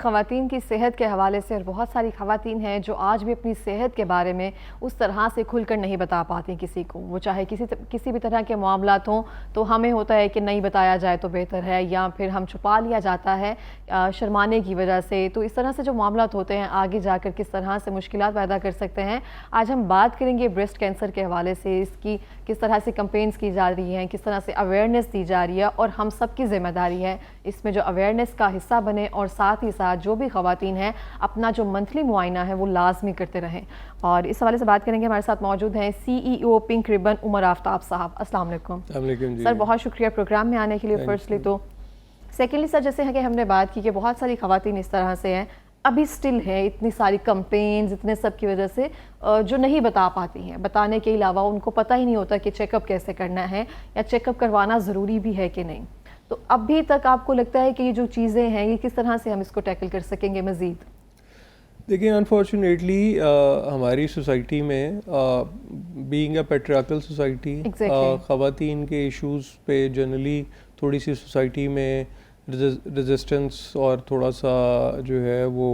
ख़वातीन की सेहत के हवाले से, और बहुत सारी ख़वातीन हैं जो आज भी अपनी सेहत के बारे में उस तरह से खुलकर नहीं बता पाती किसी को। वो चाहे किसी भी तरह के मामलात हों तो हमें होता है कि नहीं बताया जाए तो बेहतर है, या फिर हम छुपा लिया जाता है शर्माने की वजह से। तो इस तरह से जो मामलात होते हैं आगे जाकर किस तरह से मुश्किलात पैदा कर सकते हैं, आज हम बात करेंगे ब्रेस्ट कैंसर के हवाले से। इसकी किस तरह से कंपेन्स की जा रही हैं, किस तरह से अवेयरनेस दी जा रही है, और हम सब की ज़िम्मेदारी है इसमें जो अवेयरनेस का हिस्सा बने, और साथ ही साथ जो भी ख़वातीन हैं अपना जो मंथली मुआयना है वो लाजमी करते रहें। और इस हवाले से बात करेंगे, हमारे साथ मौजूद हैं CEO pink ribbon Umar Aftab साहब। अस्सलाम वालेकुम सर, बहुत शुक्रिया प्रोग्राम में आने के लिए फर्स्टली। तो सेकेंडली सर, जैसे है कि हमने बात की कि बहुत सारी ख़वातीन इस तरह से हैं, अभी स्टिल है, इतनी सारी कंप्लेंट्स इतने सब की वजह से जो नहीं बता पाती हैं। बताने के अलावा उनको पता ही नहीं होता कि चेकअप कैसे करना है या चेकअप करवाना ज़रूरी भी है कि नहीं। तो अभी तक आपको लगता है कि ये जो चीज़ें हैं ये किस तरह से हम इसको टैकल कर सकेंगे मज़ीद? देखिए, अनफॉर्चुनेटली हमारी सोसाइटी में बीइंग अ पेट्रियार्कल सोसाइटी, ख़वातीन के इश्यूज़ पे जनरली थोड़ी सी सोसाइटी में रेजिस्टेंस और थोड़ा सा जो है वो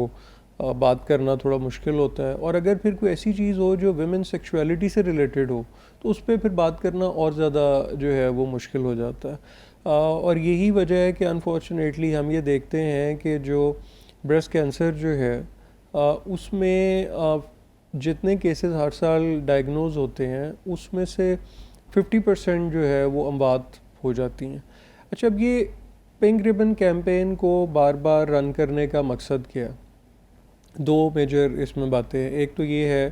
बात करना थोड़ा मुश्किल होता है। और अगर फिर कोई ऐसी चीज़ हो जो विमेन सेक्सुअलिटी से रिलेटेड हो तो उस पर फिर बात करना और ज़्यादा जो है वो मुश्किल हो जाता है। और यही वजह है कि अनफॉर्चुनेटली हम ये देखते हैं कि जो ब्रेस्ट कैंसर जो है उसमें जितने केसेस हर साल डायग्नोज होते हैं उसमें से 50% जो है वो अमवात हो जाती हैं। अच्छा, अब ये पिंक रिबन कैंपेन को बार बार रन करने का मकसद क्या है? दो मेजर इसमें बातें हैं। एक तो ये है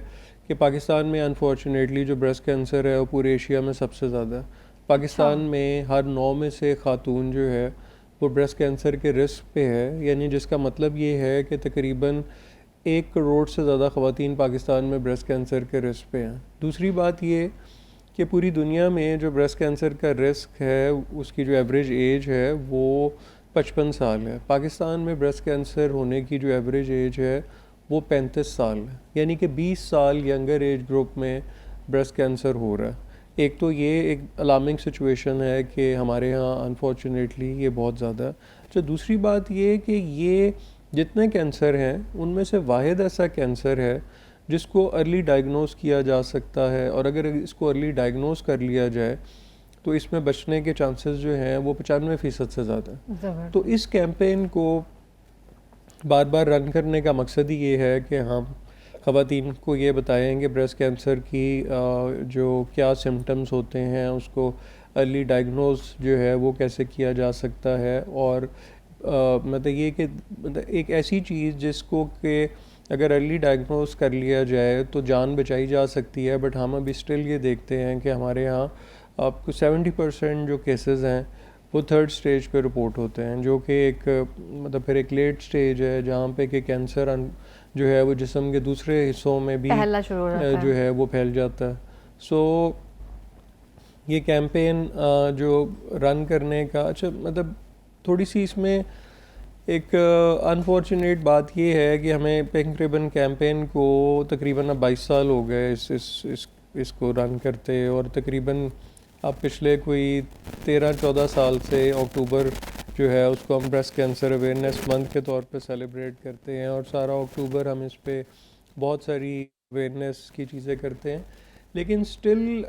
कि पाकिस्तान में अनफॉर्चुनेटली जो ब्रेस्ट कैंसर है वो पूरे एशिया में सबसे ज़्यादा है। पाकिस्तान में हर 9 में से खातून जो है वो ब्रेस्ट कैंसर के रिस्क पे है, यानी जिसका मतलब ये है कि तकरीबन 1 करोड़ से ज़्यादा ख़वातीन पाकिस्तान में ब्रेस्ट कैंसर के रिस्क पे हैं। दूसरी बात ये कि पूरी दुनिया में जो ब्रेस्ट कैंसर का रिस्क है उसकी जो एवरेज एज है वो 55 साल है। पाकिस्तान में ब्रेस्ट कैंसर होने की जो एवरेज एज है वो 35 साल है, यानी कि 20 साल यंगर एज ग्रुप में ब्रेस्ट कैंसर हो रहा है। एक तो ये एक अलार्मिंग सिचुएशन है कि हमारे यहाँ अनफॉर्चुनेटली ये बहुत ज़्यादा है। अच्छा, दूसरी बात ये कि ये जितने कैंसर हैं उनमें से वाहिद ऐसा कैंसर है जिसको अर्ली डायग्नोस किया जा सकता है, और अगर इसको अर्ली डायग्नोस कर लिया जाए तो इसमें बचने के चांसेस जो हैं वो 95% से ज़्यादा है। तो इस कैंपेन को बार बार रन करने का मकसद ही ये है कि हम ख़वातीन को ये बताएं कि ब्रेस्ट कैंसर की जो क्या सिम्टम्स होते हैं उसको अर्ली डायग्नोस जो है वो कैसे किया जा सकता है। और मतलब ये कि एक ऐसी चीज़ जिसको कि अगर अर्ली डायग्नोस कर लिया जाए तो जान बचाई जा सकती है। बट हम अभी स्टिल ये देखते हैं कि हमारे यहाँ आपको 70% जो केसेस हैं वो 3rd स्टेज पे रिपोर्ट होते हैं, जो कि एक मतलब फिर एक लेट स्टेज है जहाँ पे कि कैंसर जो है वो जिस्म के दूसरे हिस्सों में भी जो है वो फैल जाता है। सो ये कैंपेन जो रन करने का, अच्छा मतलब थोड़ी सी इसमें एक अनफॉर्चुनेट बात ये है कि हमें पिंक रिबन कैंपेन को तकरीबन अब 22 साल हो गए इसको रन करते, और तकरीबन अब पिछले कोई 13-14 साल से अक्टूबर जो है उसको हम ब्रेस्ट कैंसर अवेयरनेस मंथ के तौर पे सेलिब्रेट करते हैं, और सारा अक्टूबर हम इस पे बहुत सारी अवेयरनेस की चीज़ें करते हैं। लेकिन स्टिल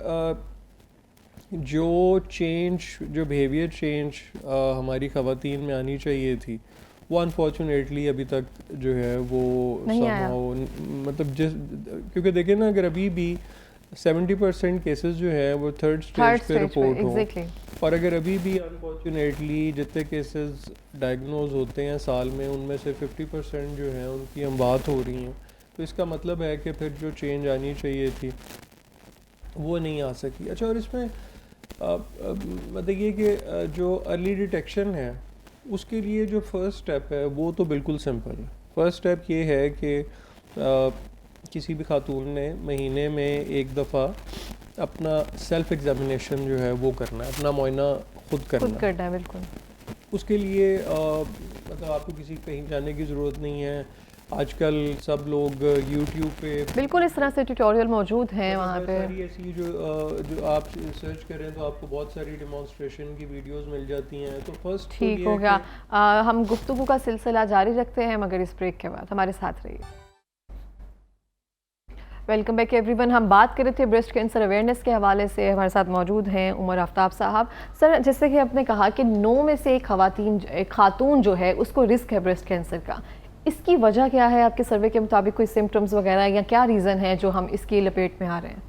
जो चेंज, जो बिहेवियर चेंज हमारी ख़वातीन में आनी चाहिए थी वो अनफॉर्चुनेटली अभी तक जो है वो मतलब क्योंकि देखिए ना, अगर अभी भी 70% केसेस जो है वो 3rd स्टेज पे रिपोर्ट हो, और अगर अभी भी अनफॉर्चुनेटली जितने केसेस डायग्नोज होते हैं साल में उनमें से 50% जो है उनकी अमवात हो रही हैं, तो इसका मतलब है कि फिर जो चेंज आनी चाहिए थी वो नहीं आ सकी। अच्छा, और इसमें मतलब ये कि जो अर्ली डिटेक्शन है उसके लिए जो फर्स्ट स्टेप है वो तो बिल्कुल सिंपल है। फर्स्ट स्टेप ये है कि किसी भी खातून ने महीने में एक दफ़ा अपना सेल्फ एग्जामिनेशन जो है वो करना है, अपना मुआयना खुद करना है। बिल्कुल। उसके लिए मतलब आपको किसी कहीं जाने की ज़रूरत नहीं है। आजकल सब लोग यूट्यूब पे बिल्कुल इस तरह से ट्यूटोरियल मौजूद हैं वहाँ पे। सारी ऐसी जो आप सर्च करें तो आपको बहुत सारी डेमोंस्ट्रेशन की वीडियोस मिल जाती हैं। तो फर्स्ट ठीक हो गया। हम गुफ्तगू का सिलसिला जारी रखते हैं मगर इस ब्रेक के बाद, हमारे साथ रहिए। Welcome back everyone. हम बात कर रहे थे ब्रेस्ट कैंसर अवेयरनेस के हवाले से। हमारे साथ मौजूद हैं उमर आफ्ताब साहब। सर, जैसे कि आपने कहा कि 9 में से एक खातून जो है उसको रिस्क है ब्रेस्ट कैंसर का, इसकी वजह क्या है आपके सर्वे के मुताबिक? कोई सिम्टम्स वगैरह या क्या रीज़न है जो हम इसकी लपेट में आ रहे हैं?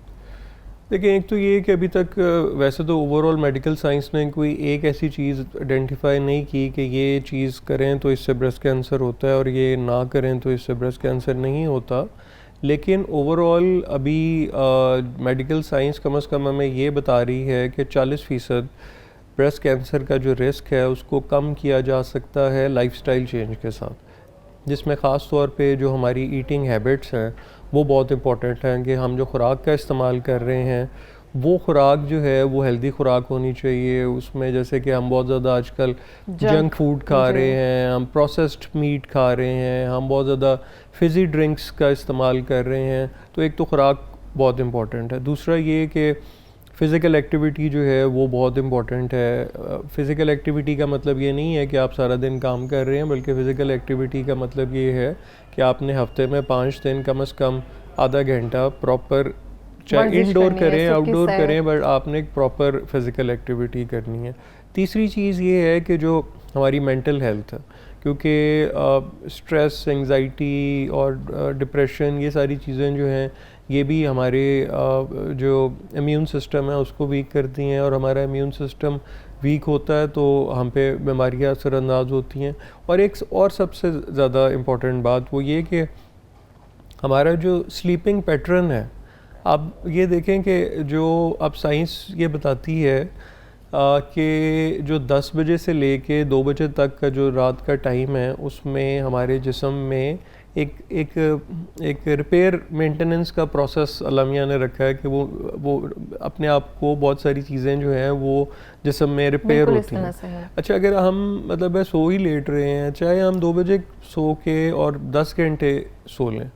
देखिए, एक तो ये कि अभी तक वैसे तो ओवरऑल मेडिकल साइंस ने कोई एक ऐसी चीज़ आइडेंटिफाई नहीं की कि ये चीज़ करें तो इससे ब्रेस्ट कैंसर होता है और ये ना करें तो इससे ब्रेस्ट कैंसर नहीं होता। लेकिन ओवरऑल अभी मेडिकल साइंस कम से कम हमें ये बता रही है कि 40% ब्रेस्ट कैंसर का जो रिस्क है उसको कम किया जा सकता है लाइफस्टाइल चेंज के साथ, जिसमें ख़ास तौर पे जो हमारी ईटिंग हैबिट्स हैं वो बहुत इंपॉर्टेंट हैं कि हम जो खुराक का इस्तेमाल कर रहे हैं वो खुराक जो है वो हेल्दी खुराक होनी चाहिए। उसमें जैसे कि हम बहुत ज़्यादा आजकल जंक फूड खा रहे हैं, हम प्रोसेस्ड मीट खा रहे हैं, हम बहुत ज़्यादा फिज़ी ड्रिंक्स का इस्तेमाल कर रहे हैं। तो एक तो खुराक बहुत इंपॉर्टेंट है। दूसरा ये कि फ़िज़िकल एक्टिविटी जो है वो बहुत इंपॉर्टेंट है। फ़िज़िकल एक्टिविटी का मतलब ये नहीं है कि आप सारा दिन काम कर रहे हैं, बल्कि फ़िज़िकल एक्टिविटी का मतलब ये है कि आपने हफ्ते में 5 दिन कम से कम आधा घंटा प्रॉपर, चाहे इंडोर करें आउटडोर करें, बट आपने एक प्रॉपर फिज़िकल एक्टिविटी करनी है। तीसरी चीज़ ये है कि जो हमारी मेंटल हेल्थ है, क्योंकि स्ट्रेस, एंजाइटी और डिप्रेशन, ये सारी चीज़ें जो हैं ये भी हमारे जो इम्यून सिस्टम है उसको वीक करती हैं, और हमारा इम्यून सिस्टम वीक होता है तो हम पे बीमारियाँ असरअंदाज होती हैं। और एक और सबसे ज़्यादा इम्पॉर्टेंट बात वो ये कि हमारा जो स्लीपिंग पैटर्न है, आप ये देखें कि जो अब साइंस ये बताती है कि जो 10 बजे से लेके 2 बजे तक का जो रात का टाइम है उसमें हमारे जिस्म में एक रिपेयर मेंटेनेंस का प्रोसेस अल्लाह मियां ने रखा है कि वो अपने आप को बहुत सारी चीज़ें जो हैं वो जिस्म में रिपेयर होती हैं। अच्छा, अगर हम मतलब सो ही लेट रहे हैं, चाहे हम 2 बजे सो के और 10 घंटे सो लें,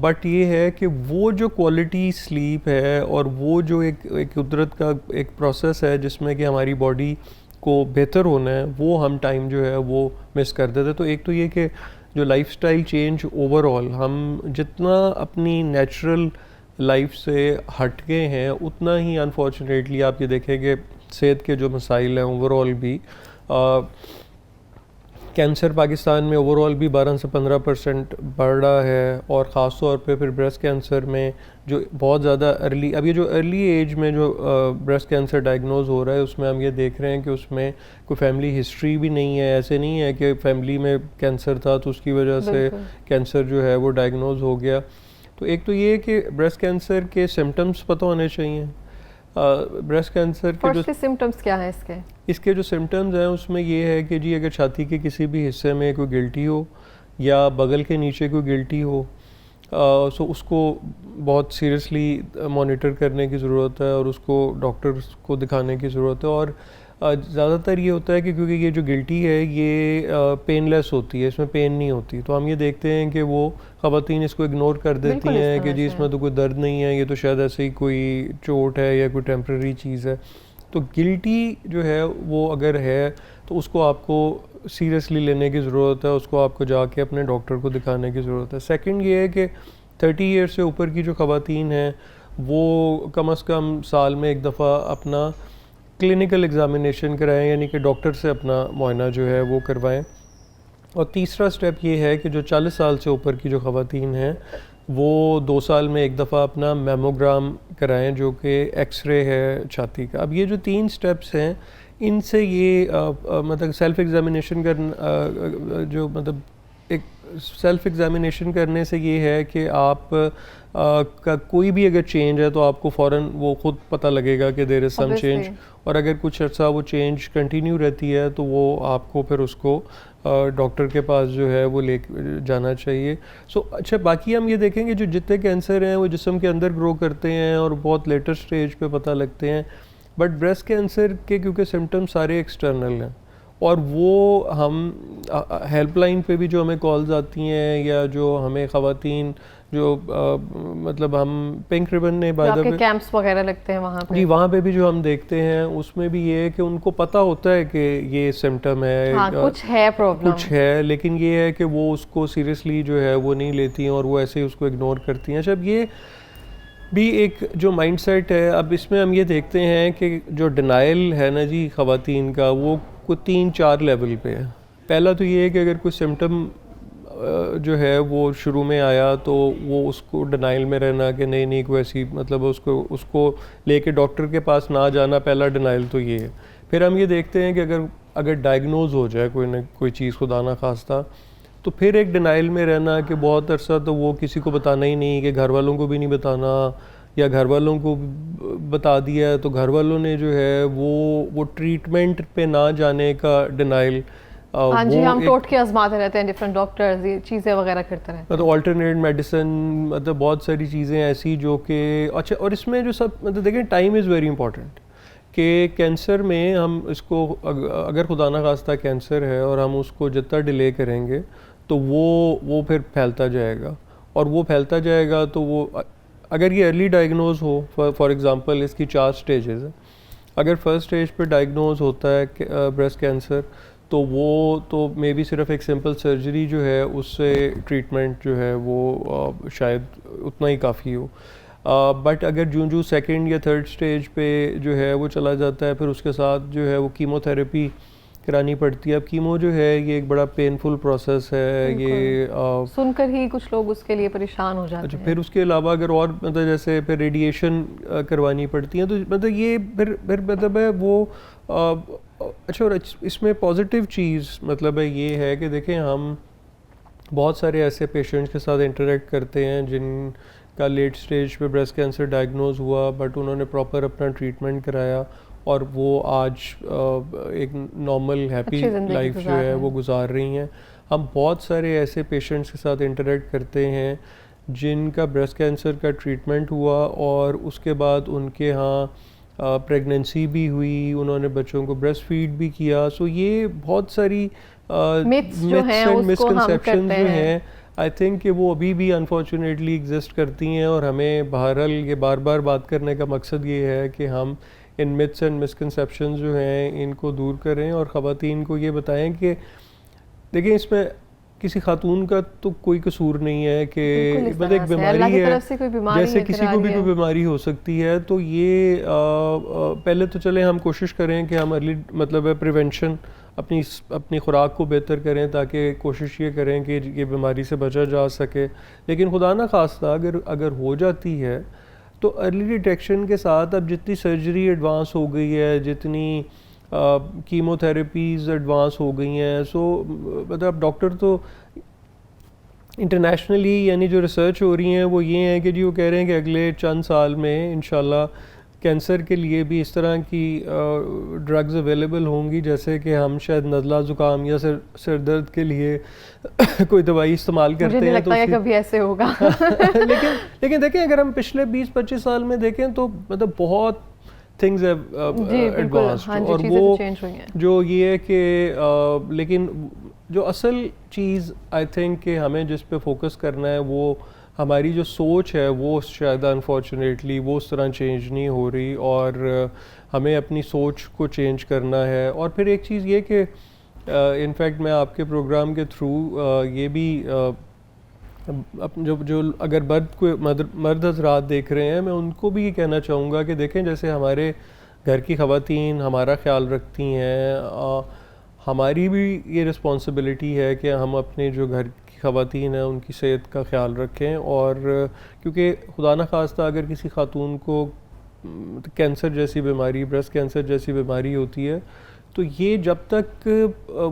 बट ये है कि वो जो क्वालिटी स्लीप है और वो जो एक कुदरत का एक प्रोसेस है जिसमें कि हमारी बॉडी को बेहतर होना है, वो हम टाइम जो है वो मिस कर देते। तो एक तो ये कि जो लाइफस्टाइल चेंज ओवरऑल, हम जितना अपनी नेचुरल लाइफ से हट गए हैं उतना ही अनफॉर्चुनेटली आप ये देखें कि सेहत के जो मसाइल हैं ओवरऑल भी, कैंसर पाकिस्तान में ओवरऑल भी 12 से 15% बढ़ रहा है। और ख़ास तौर पे फिर ब्रेस्ट कैंसर में जो बहुत ज़्यादा अर्ली, अब ये जो अर्ली एज में जो ब्रेस्ट कैंसर डायग्नोज हो रहा है उसमें हम ये देख रहे हैं कि उसमें कोई फैमिली हिस्ट्री भी नहीं है। ऐसे नहीं है कि फैमिली में कैंसर था तो उसकी वजह से कैंसर जो है वो डायग्नोज हो गया। तो एक तो ये कि ब्रेस्ट कैंसर के सिम्टम्स पता होने चाहिए। ब्रेस्ट कैंसर के जो सिम्टम्स क्या है इसके जो सिम्टम्स हैं उसमें ये है कि जी अगर छाती के किसी भी हिस्से में कोई गिल्टी हो या बगल के नीचे कोई गिल्टी हो, सो उसको बहुत सीरियसली मॉनिटर करने की ज़रूरत है और उसको डॉक्टर को दिखाने की ज़रूरत है। और ज़्यादातर ये होता है कि क्योंकि ये जो गिल्टी है ये पेनलेस होती है, इसमें पेन नहीं होती, तो हम ये देखते हैं कि वो ख़वातीन इसको इग्नोर कर देती हैं कि जी इसमें तो कोई दर्द नहीं है, ये तो शायद ऐसे ही कोई चोट है या कोई टेम्प्रेरी चीज़ है। तो गिल्टी जो है वो अगर है तो उसको आपको सीरियसली लेने की ज़रूरत है, उसको आपको जाके अपने डॉक्टर को दिखाने की ज़रूरत है। सेकंड ये है कि 30 ईयर से ऊपर की जो ख़वातीन हैं वो कम से कम साल में एक दफ़ा अपना क्लिनिकल एग्ज़ामिनेशन कराएं, यानी कि डॉक्टर से अपना मुआयना जो है वो करवाएं। और तीसरा स्टेप ये है कि जो 40 साल से ऊपर की जो ख़वातीन हैं वो 2 साल में एक दफ़ा अपना मेमोग्राम कराएं, जो कि एक्सरे है छाती का। अब ये जो 3 स्टेप्स हैं इनसे ये मतलब सेल्फ़ एग्ज़ामिनेशन करना, जो मतलब एक सेल्फ़ एग्ज़ामिनेशन करने से ये है कि आप का कोई भी अगर चेंज है तो आपको फ़ौरन वो ख़ुद पता लगेगा कि देयर इज़ सम चेंज, और अगर कुछ अर्सा वो चेंज कंटिन्यू रहती है तो वो आपको फिर उसको डॉक्टर के पास जो है वो ले जाना चाहिए। अच्छा, बाकी हम ये देखेंगे जो जितने कैंसर हैं वो जिस्म के अंदर ग्रो करते हैं और बहुत लेटर स्टेज पे पता लगते हैं, बट ब्रेस्ट कैंसर के क्योंकि सिम्टम्स सारे एक्सटर्नल हैं और वो हम हेल्पलाइन पे भी जो हमें कॉल्स आती हैं या जो हमें ख़वातीन जो मतलब हम पिंक रिबन ने बाय द वे कैंप्स वगैरह लगते हैं वहाँ पे, जी वहाँ पे भी जो हम देखते हैं उसमें भी ये है कि उनको पता होता है कि ये सिम्टम है, हाँ, कुछ है प्रॉब्लम, कुछ है, लेकिन ये है कि वो उसको सीरियसली जो है वो नहीं लेती हैं और वो ऐसे ही उसको इग्नोर करती हैं। जब ये भी एक जो माइंडसेट है, अब इसमें हम ये देखते हैं कि जो डिनाइल है ना जी ख़वातीन का, वो को 3-4 लेवल पे है। पहला तो ये है कि अगर कोई सिम्टम जो है वो शुरू में आया तो वो उसको डिनाइल में रहना कि नहीं नहीं कोई ऐसी मतलब उसको लेके डॉक्टर के पास ना जाना, पहला डिनाइल तो ये है। फिर हम ये देखते हैं कि अगर डायग्नोज हो जाए कोई ना कोई चीज़ खुदा ना खास्ता, तो फिर एक डिनाइल में रहना कि बहुत अरसा तो वो किसी को बताना ही नहीं, कि घर वालों को भी नहीं बताना, या घर वालों को बता दिया तो घर वालों ने जो है वो ट्रीटमेंट पे ना जाने का डिनाइल। हाँ जी, हम टोटके आजमाते रहते हैं, डिफरेंट डॉक्टर्स ये चीज़ें वगैरह करते रहते हैं, मतलब ऑल्टरनेट मेडिसिन, मतलब बहुत सारी चीज़ें ऐसी जो कि अच्छा। और इसमें जो सब मतलब देखें, टाइम इज़ वेरी इंपॉर्टेंट कि कैंसर में हम इसको अगर खुदा ना खास्ता कैंसर है और हम उसको जितना डिले करेंगे तो वो फिर फैलता जाएगा, और वो फैलता जाएगा तो वो अगर ये अर्ली डायग्नोज हो, फॉर एग्ज़ाम्पल इसकी 4 स्टेजेस हैं, अगर फर्स्ट स्टेज पे डायग्नोज होता है ब्रेस्ट कैंसर तो वो तो मे बी सिर्फ एक सिंपल सर्जरी जो है उससे ट्रीटमेंट जो है वो शायद उतना ही काफ़ी हो। बट अगर जो सेकंड या थर्ड स्टेज पे जो है वो चला जाता है, फिर उसके साथ जो है वो कीमोथेरेपी करानी पड़ती है। अब कीमो जो है ये एक बड़ा पेनफुल प्रोसेस है, ये सुनकर ही कुछ लोग उसके लिए परेशान हो जाते हैं। फिर उसके अलावा अगर और मतलब जैसे फिर रेडिएशन करवानी पड़ती है, तो मतलब ये फिर मतलब है वो अच्छा। और इसमें पॉजिटिव चीज़ मतलब है ये है कि देखें, हम बहुत सारे ऐसे पेशेंट्स के साथ इंटरेक्ट करते हैं जिनका लेट स्टेज पे ब्रेस्ट कैंसर डायग्नोज हुआ, बट उन्होंने प्रॉपर अपना ट्रीटमेंट कराया और वो आज एक नॉर्मल हैप्पी लाइफ जो है वो गुजार रही हैं। हम बहुत सारे ऐसे पेशेंट्स के साथ इंटरेक्ट करते हैं जिनका ब्रेस्ट कैंसर का ट्रीटमेंट हुआ और उसके बाद उनके यहाँ प्रेगनेंसी भी हुई, उन्होंने बच्चों को ब्रेस्ट फीड भी किया। सो ये बहुत सारी मिथ्स एंड मिसकंसेप्शन जो हैं, आई थिंक कि वो अभी भी अनफॉर्चुनेटली एग्जिस्ट करती हैं, और हमें बहरहाल ये बार बार बात करने का मकसद ये है कि हम इन मिथ्स एंड मिसकंसेप्शंस जो हैं इनको दूर करें और ख़वातीन को ये बताएं कि देखिए, इसमें किसी खातून का तो कोई कसूर नहीं है कि मतलब एक बीमारी है, जैसे किसी को भी कोई बीमारी हो सकती है। तो ये पहले तो चले हम कोशिश करें कि हम अर्ली मतलब है प्रिवेंशन अपनी खुराक को बेहतर करें, ताकि कोशिश ये करें कि ये बीमारी से बचा जा सके। लेकिन खुदा ना खास्ता अगर हो जाती है तो अर्ली डिटेक्शन के साथ अब जितनी सर्जरी एडवांस हो गई है, जितनी कीमोथेरेपीज़ एडवांस हो गई हैं, सो मतलब डॉक्टर तो इंटरनेशनली यानी जो रिसर्च हो रही हैं वो ये है कि जी वो कह रहे हैं कि अगले चंद साल में इंशाल्लाह कैंसर के लिए भी इस तरह की ड्रग्स अवेलेबल होंगी, जैसे कि हम शायद नज़ला ज़ुकाम या सर दर्द के लिए कोई दवाई इस्तेमाल करते हैं। मुझे नहीं लगता है कभी ऐसे होगा। लेकिन देखें, अगर हम पिछले 20-25 साल में देखें तो मतलब बहुत थिंग्स एडवांस्ड, और वो जो ये है कि लेकिन जो असल चीज़ आई थिंक कि हमें जिस पे फोकस करना है वो हमारी जो सोच है, वो शायद अनफॉर्चुनेटली वो उस तरह चेंज नहीं हो रही, और हमें अपनी सोच को चेंज करना है। और फिर एक चीज़ ये कि इनफैक्ट मैं आपके प्रोग्राम के थ्रू ये भी जो अगर मर्द हजरात देख रहे हैं, मैं उनको भी ये कहना चाहूँगा कि देखें, जैसे हमारे घर की ख़वातीन हमारा ख्याल रखती हैं, हमारी भी ये रिस्पॉन्सिबिलिटी है कि हम अपने जो घर की ख़वातीन हैं उनकी सेहत का ख्याल रखें। और क्योंकि खुदा न खास्ता अगर किसी खातून को कैंसर जैसी बीमारी, ब्रेस्ट कैंसर जैसी बीमारी होती है, तो ये जब तक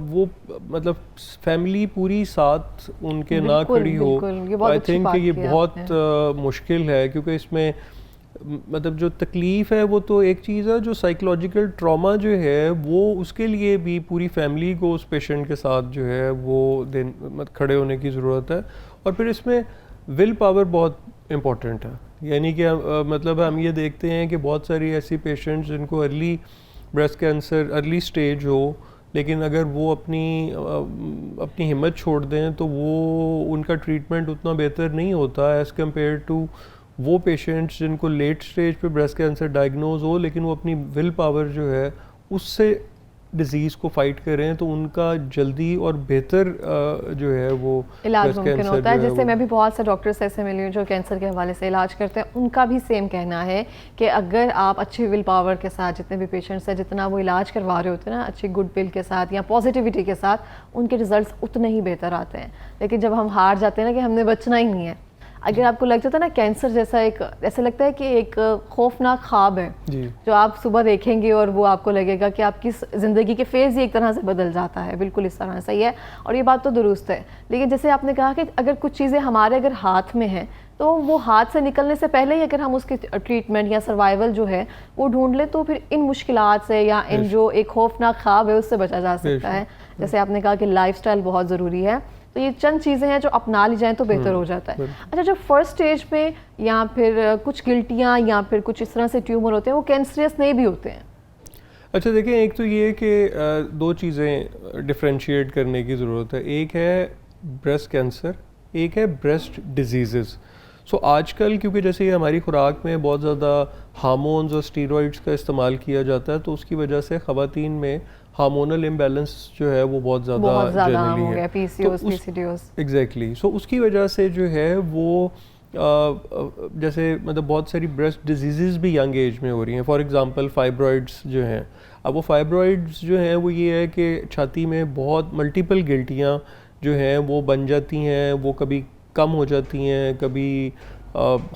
वो मतलब फैमिली पूरी साथ उनके ना खड़ी हो, आई थिंक ये बहुत मुश्किल है। क्योंकि इसमें मतलब जो तकलीफ़ है वो तो एक चीज़ है, जो साइकोलॉजिकल ट्रॉमा जो है वो उसके लिए भी पूरी फैमिली को उस पेशेंट के साथ जो है वो खड़े होने की ज़रूरत है। और फिर इसमें विल पावर बहुत इम्पॉर्टेंट है, यानी कि मतलब हम ये देखते हैं कि बहुत सारी ऐसी पेशेंट्स जिनको early breast cancer early stage हो, लेकिन अगर वो अपनी हिम्मत छोड़ दें तो वो उनका ट्रीटमेंट उतना बेहतर नहीं होता एज़ कम्पेयर टू वो पेशेंट्स जिनको लेट स्टेज पे ब्रेस्ट कैंसर डायग्नोज हो, लेकिन वो अपनी विल पावर जो है उससे डिजीज़ को फाइट करें तो उनका जल्दी और बेहतर जो है वो इलाज मुमकिन होता है। जैसे मैं भी बहुत से डॉक्टर्स ऐसे मिली हूँ जो कैंसर के हवाले से इलाज करते हैं, उनका भी सेम कहना है कि अगर आप अच्छी विल पावर के साथ, जितने भी पेशेंट्स हैं जितना वो इलाज करवा रहे होते हैं ना, अच्छी गुड विल के साथ या पॉजिटिविटी के साथ, उनके रिजल्ट्स उतने ही बेहतर आते हैं। लेकिन जब हम हार जाते हैं ना कि हमने बचना ही नहीं है, अगर आपको लग जाता है ना कैंसर जैसा, एक ऐसा लगता है कि एक खौफनाक ख्वाब है जो आप सुबह देखेंगे और वो आपको लगेगा कि आपकी ज़िंदगी के फेज़ ही एक तरह से बदल जाता है। बिल्कुल इस तरह सही है और ये बात तो दुरुस्त है। लेकिन जैसे आपने कहा कि अगर कुछ चीज़ें हमारे अगर हाथ में हैं तो वो हाथ से निकलने से पहले ही अगर हम उसकी ट्रीटमेंट या सर्वाइवल जो है वो ढूंढ लें तो फिर इन मुश्किलात से या इन जो एक खौफनाक ख्वाब है उससे बचा जा सकता है। जैसे आपने कहा कि लाइफस्टाइल बहुत ज़रूरी है, तो ये चंद चीज़ें हैं जो अपना ली जाएं तो बेहतर हो जाता है। अच्छा, जो फर्स्ट स्टेज पे या फिर कुछ गिल्टियाँ या फिर कुछ इस तरह से ट्यूमर होते हैं वो कैंसरियस नहीं भी होते हैं? अच्छा देखिए, एक तो ये कि दो चीज़ें डिफ्रेंशिएट करने की ज़रूरत है। एक है ब्रेस्ट कैंसर, एक है ब्रेस्ट डिजीज़। सो आजकल क्योंकि जैसे ये हमारी खुराक में बहुत ज़्यादा हार्मोन्स और स्टीरॉइड्स का इस्तेमाल किया जाता है तो उसकी वजह से ख़वातीन में हार्मोनल इम्बैलेंस जो है वो बहुत ज़्यादा जनरली है। PCOS, PCOS। एग्जैक्टली। सो उसकी वजह से जो है वो जैसे मतलब बहुत सारी ब्रेस्ट डिजीज़ भी यंग एज में हो रही हैं। फॉर एग्जांपल फाइब्रॉइड्स जो हैं, अब वो फाइब्रॉइड्स जो हैं वो ये है कि छाती में बहुत मल्टीपल गिल्टियाँ जो हैं वो बन जाती हैं, वो कभी कम हो जाती हैं, कभी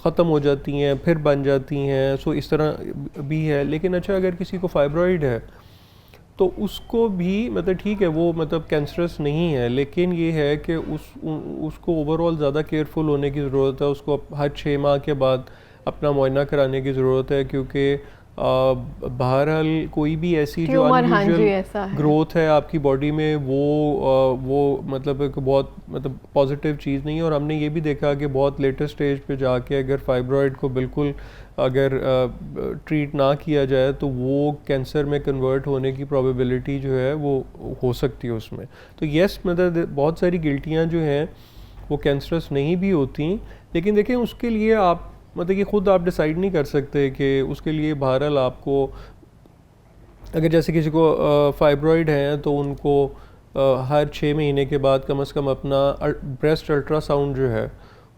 ख़त्म हो जाती हैं, फिर बन जाती हैं। सो इस तरह भी है। लेकिन अच्छा, अगर किसी को फाइब्रॉइड है तो उसको भी मतलब ठीक है, वो मतलब कैंसरस नहीं है, लेकिन ये है कि उसको ओवरऑल ज़्यादा केयरफुल होने की ज़रूरत है। उसको हर 6 माह के बाद अपना मुआयना कराने की ज़रूरत है, क्योंकि बहरहाल कोई भी ऐसी जो अनयूजुअल ग्रोथ है आपकी बॉडी में वो मतलब एक बहुत मतलब पॉजिटिव चीज़ नहीं है। और हमने ये भी देखा कि बहुत लेटेस्ट स्टेज पे जाके अगर फाइब्रॉइड को बिल्कुल अगर ट्रीट ना किया जाए तो वो कैंसर में कन्वर्ट होने की प्रोबेबिलिटी जो है वो हो सकती है उसमें। तो यस, मतलब बहुत सारी गिल्टियाँ जो हैं वो कैंसरस नहीं भी होती, लेकिन देखें उसके लिए आप मतलब कि ख़ुद आप डिसाइड नहीं कर सकते कि उसके लिए बहरहाल आपको, अगर जैसे किसी को फाइब्रॉइड हैं तो उनको हर 6 महीने के बाद कम से कम अपना ब्रेस्ट अल्ट्रासाउंड जो है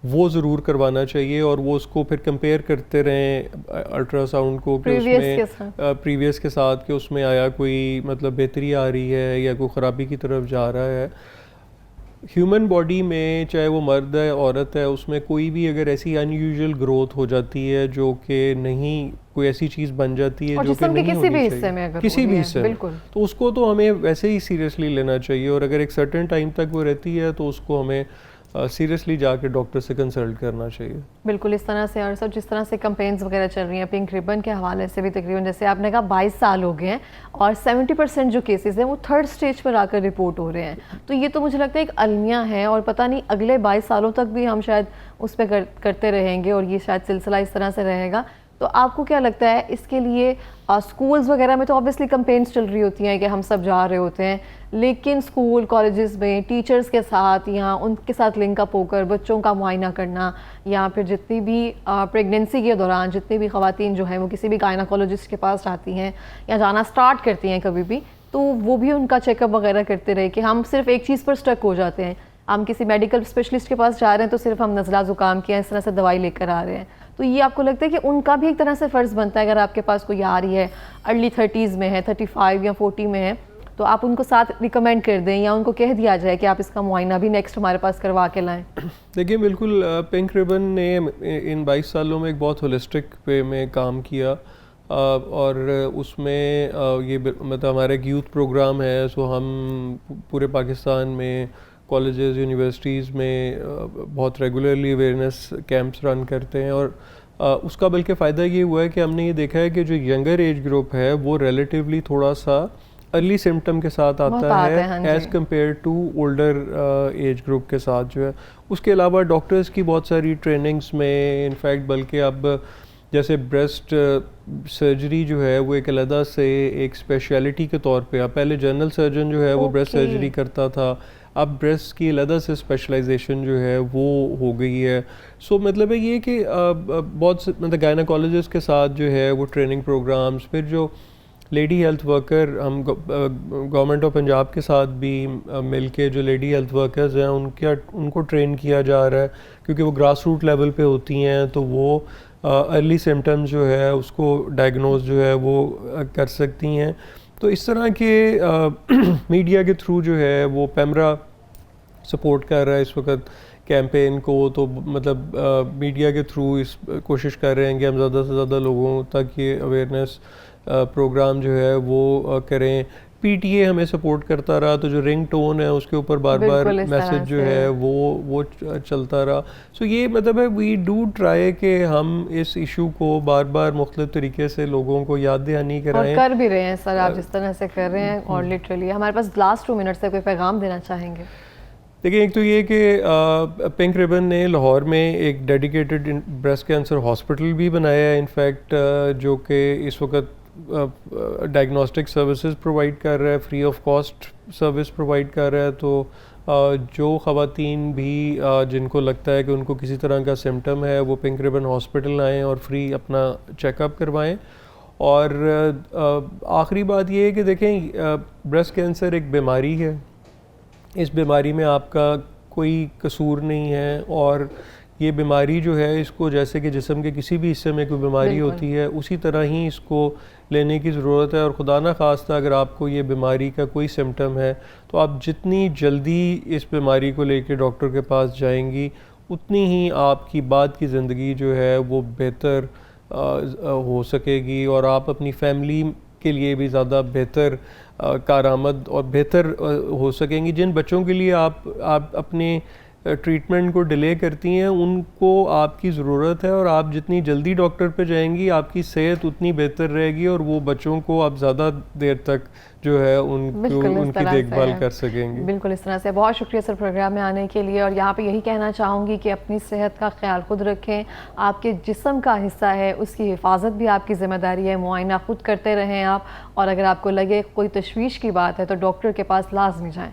वो ज़रूर करवाना चाहिए, और वो उसको फिर कंपेयर करते रहें अल्ट्रासाउंड को कि उसमें प्रीवियस के साथ कि उसमें आया कोई मतलब बेहतरी आ रही है या कोई ख़राबी की तरफ जा रहा है। ह्यूमन बॉडी में चाहे वो मर्द है औरत है, उसमें कोई भी अगर ऐसी अनयूजुअल ग्रोथ हो जाती है जो कि नहीं, कोई ऐसी चीज़ बन जाती है जो कि नहीं किसी भी हिस्से में, अगर किसी भी हिस्से में, तो उसको तो हमें वैसे ही सीरियसली लेना चाहिए। और अगर एक सर्टेन टाइम तक वो रहती है तो उसको हमें सीरियसली जाके डॉक्टर से कंसल्ट करना चाहिए। बिल्कुल इस तरह से। और सब जिस तरह से कैंपेन्स वगैरह चल रही हैं पिंक रिबन के हवाले से भी, तकरीबन जैसे आपने कहा 22 साल हो गए हैं और 70% जो केसेस हैं वो 3rd स्टेज पर आकर रिपोर्ट हो रहे हैं। तो ये तो मुझे लगता है एक अलमिया है, और पता नहीं अगले 22 सालों तक भी हम शायद उस पर करते रहेंगे और ये शायद सिलसिला इस तरह से रहेगा। तो आपको क्या लगता है इसके लिए स्कूल्स वगैरह में तो ऑब्वियसली कैंपेन्स चल रही होती हैं कि हम सब जा रहे होते हैं, लेकिन स्कूल कॉलेजेस में टीचर्स के साथ या उनके साथ लिंकअप होकर बच्चों का मुआयना करना, या फिर जितनी भी प्रेगनेंसी के दौरान जितनी भी ख़वातीन जो हैं वो किसी भी गायनाकोलॉजिस्ट के पास जाती हैं या जाना स्टार्ट करती हैं कभी भी, तो वो भी उनका चेकअप वगैरह करते रहे कि हम सिर्फ एक चीज़ पर स्टक हो जाते हैं। हम किसी मेडिकल स्पेशलिस्ट के पास जा रहे हैं तो सिर्फ हम नज़ला ज़ुकाम की इस तरह से दवाई लेकर आ रहे हैं। तो ये आपको लगता है कि उनका भी एक तरह से फ़र्ज़ बनता है, अगर आपके पास कोई आ रही है अर्ली 30s में है, 35 या 40 में है, तो आप उनको साथ रिकमेंड कर दें या उनको कह दिया जाए कि आप इसका मुआयना भी नेक्स्ट हमारे पास करवा के लाएं? देखिए बिल्कुल, पिंक रिबन ने इन 22 सालों में एक बहुत होलिस्टिक वे में काम किया, और उसमें ये मतलब हमारा एक यूथ प्रोग्राम है। सो हम पूरे पाकिस्तान में कॉलेजेस यूनिवर्सिटीज़ में बहुत रेगुलरली अवेयरनेस कैंप्स रन करते हैं, और उसका बल्कि फ़ायदा ये हुआ है कि हमने ये देखा है कि जो यंगर एज ग्रुप है वो रिलेटिवली थोड़ा सा अर्ली सिम्टम के साथ आता है as compare to older age group के साथ जो है। उसके अलावा डॉक्टर्स की बहुत सारी ट्रेनिंग्स में इनफैक्ट बल्कि अब जैसे ब्रेस्ट सर्जरी जो है वो एक अलहदा से एक स्पेशलिटी के तौर पे, अब पहले जनरल सर्जन जो है वो ब्रेस्ट ओके। सर्जरी करता था, अब ब्रेस्ट की अलहदा से स्पेशलाइजेशन जो है वो हो गई है। सो मतलब है ये कि बहुत से मतलब गायनाकोलॉजिस्ट के साथ जो है वो ट्रेनिंग प्रोग्राम्स, फिर जो लेडी हेल्थ वर्कर हम गवर्नमेंट ऑफ पंजाब के साथ भी मिल के जो लेडी हेल्थ वर्कर्स हैं उनको ट्रेन किया जा रहा है, क्योंकि वो ग्रास रूट लेवल पे होती हैं, तो वो अर्ली सिम्टम्स जो है उसको डायग्नोज जो है वो कर सकती हैं। तो इस तरह के मीडिया के थ्रू जो है वो पेमरा सपोर्ट कर रहा है इस वक्त कैंपेन को, तो मतलब मीडिया के थ्रू इस कोशिश कर रहे हैं कि हम ज़्यादा से ज़्यादा लोगों तक ये अवेयरनेस प्रोग्राम जो है वो करें। पीटीए हमें सपोर्ट करता रहा, तो जो रिंग टोन है उसके ऊपर बार बार बिल्कुल इस तरह मैसेज जो से। है वो चलता रहा। सो ये मतलब है वी डू ट्राई कि हम इस इशू को बार बार मुख्तलिफ तरीके से लोगों को याद दहानी और कराएं। कर भी रहे हैं सर, आप जिस तरह से कर रहे हैं। और लिटरली हमारे पास लास्ट 2 मिनट से कोई पैगाम देना चाहेंगे? देखिए, एक तो ये कि पिंक रिबन ने लाहौर में एक डेडिकेटेड ब्रेस्ट कैंसर हॉस्पिटल भी बनाया है इनफैक्ट, जो कि इस वक्त डायग्नोस्टिक सर्विसेज प्रोवाइड कर रहा है, free of cost service provide कर रहा है। तो जो ख़वातीन भी जिनको लगता है कि उनको किसी तरह का सिम्टम है वो पिंक रिबन हॉस्पिटल आएँ और फ्री अपना चेकअप करवाएं। और आखिरी बात ये है कि देखें, ब्रेस्ट कैंसर एक बीमारी है, इस बीमारी में आपका कोई कसूर नहीं है, और ये बीमारी जो है इसको जैसे कि जिस्म के किसी भी हिस्से में कोई बीमारी होती है उसी तरह ही इसको लेने की ज़रूरत है। और खुदा ना खास्ता अगर आपको ये बीमारी का कोई सिम्टम है तो आप जितनी जल्दी इस बीमारी को लेकर डॉक्टर के पास जाएंगी उतनी ही आपकी बाद की ज़िंदगी जो है वो बेहतर हो सकेगी, और आप अपनी फैमिली के लिए भी ज़्यादा बेहतर कारआमद और बेहतर हो सकेंगी। जिन बच्चों के लिए आप अपने ट्रीटमेंट को डिले करती हैं उनको आपकी ज़रूरत है, और आप जितनी जल्दी डॉक्टर पे जाएंगी आपकी सेहत उतनी बेहतर रहेगी, और वो बच्चों को आप ज़्यादा देर तक जो है उनकी देखभाल कर सकेंगे। बिल्कुल इस तरह से। बहुत शुक्रिया सर प्रोग्राम में आने के लिए। और यहाँ पे यही कहना चाहूँगी कि अपनी सेहत का ख्याल खुद रखें, आपके जिस्म का हिस्सा है उसकी हिफाजत भी आपकी ज़िम्मेदारी है, मुआयना खुद करते रहें आप, और अगर आपको लगे कोई तशवीश की बात है तो डॉक्टर के पास लाजमी जाएँ।